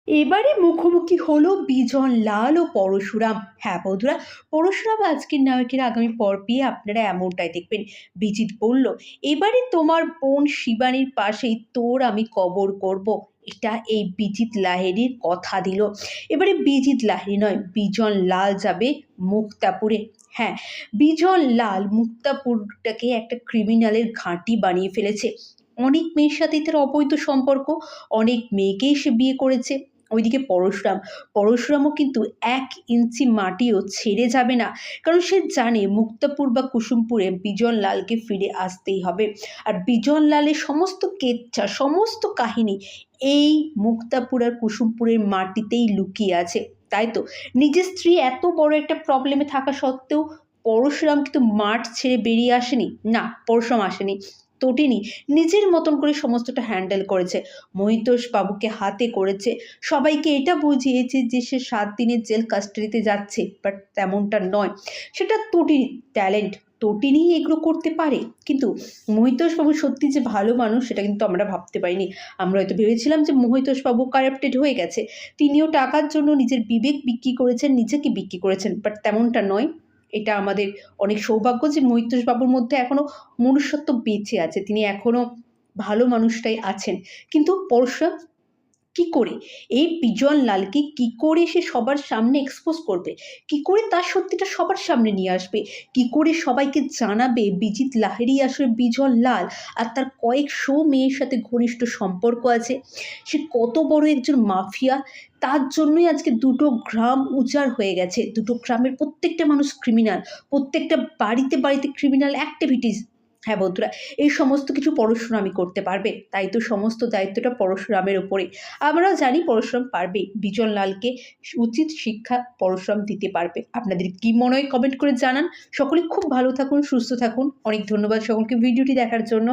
এবারে মুখোমুখি হলো বিজন লাল ও পরশুরাম। হ্যাঁ বন্ধুরা, পরশুরাম আজকের নায়কের আগামী পর্বে আপনারা এমনটাই দেখবেন। বিজিত বলল, এবারে তোমার বোন শিবানীর পাশেই তোর আমি কবর করব। এটা এই বিজিত লাহিড়ীর কথা দিল। এবারে বিজিত লাহিড়ী নয়, বিজন লাল যাবে মুক্তাপুরে। হ্যাঁ, বিজন লাল মুক্তাপুরটাকে একটা ক্রিমিনালের ঘাঁটি বানিয়ে ফেলেছে। অনেক মেয়ের সাথে তার অবৈধ সম্পর্ক, অনেক মেয়েকেই সে বিয়ে করেছে। ওইদিকে পরশুরামও কিন্তু 1 ইঞ্চি মাটিও ছেড়ে যাবে না, কারণ সে জানে মুক্তাপুর বা কুসুমপুরে বিজন লালকে ফিরে আসতেই হবে। আর বিজন লালের সমস্ত কেচ্ছা, সমস্ত কাহিনী এই মুক্তাপুর আর কুসুমপুরের মাটিতেই লুকিয়ে আছে। তাই তো নিজের স্ত্রী এত বড় একটা প্রবলেমে থাকা সত্ত্বেও পরশুরাম কিন্তু মাঠ ছেড়ে বেরিয়ে আসেনি। না, পরশুরাম আসেনি, তটিনী নিজের মতন করে সমস্তটা হ্যান্ডেল করেছে। মহিতোষ বাবুকে হাতে করেছে, সবাইকে এটা বুঝিয়েছে যে সে 7 দিনের জেল কাস্টাডিতে যাচ্ছে, বাট তেমনটা নয়। সেটা তটিনীর ট্যালেন্ট, তটিনী এগুলো করতে পারে। কিন্তু মহিতোষ বাবু সত্যি যে ভালো মানুষ সেটা কিন্তু আমরা ভাবতে পারিনি। আমরা হয়তো ভেবেছিলাম যে মহিতোষ বাবু কারাপ্টেড হয়ে গেছে, তিনিও টাকার জন্য নিজের বিবেক বিক্রি করেছেন, নিজেকে বিক্রি করেছেন, বাট তেমনটা নয়। এটা আমাদের অনেক সৌভাগ্য যে মহিতোষ বাবুর মধ্যে এখনো মনুষ্যত্ব বেঁচে আছে, তিনি এখনো ভালো মানুষটাই আছেন। কিন্তু পরশুরাম কি করে এই বিজন লালকে কি করে সে সবার সামনে এক্সপোজ করবে, কি করে তার সত্যিটা সবার সামনে নিয়ে আসবে, কি করে সবাইকে জানাবে বিজিত লাহিড়ী আসলে বিজন লাল আর তার কয়েকশো মেয়ের সাথে ঘনিষ্ঠ সম্পর্ক আছে, সে কত বড় একজন মাফিয়া। তার জন্যই আজকে 2টো গ্রাম উজাড় হয়ে গেছে, 2টো গ্রামের প্রত্যেকটা মানুষ ক্রিমিনাল, প্রত্যেকটা বাড়িতে বাড়িতে ক্রিমিনাল অ্যাক্টিভিটিস। হ্যাঁ বন্ধুরা, এই সমস্ত কিছু পরশুরামই করতে পারবে, তাই তো সমস্ত দায়িত্বটা পরশুরামের ওপরে। আমরা জানি পরশুরাম পারবে, বিজন লালকে উচিত শিক্ষা পরশুরাম দিতে পারবে। আপনাদের কি মনে হয় কমেন্ট করে জানান। সকলে খুব ভালো থাকুন, সুস্থ থাকুন। অনেক ধন্যবাদ সকলকে ভিডিওটি দেখার জন্য।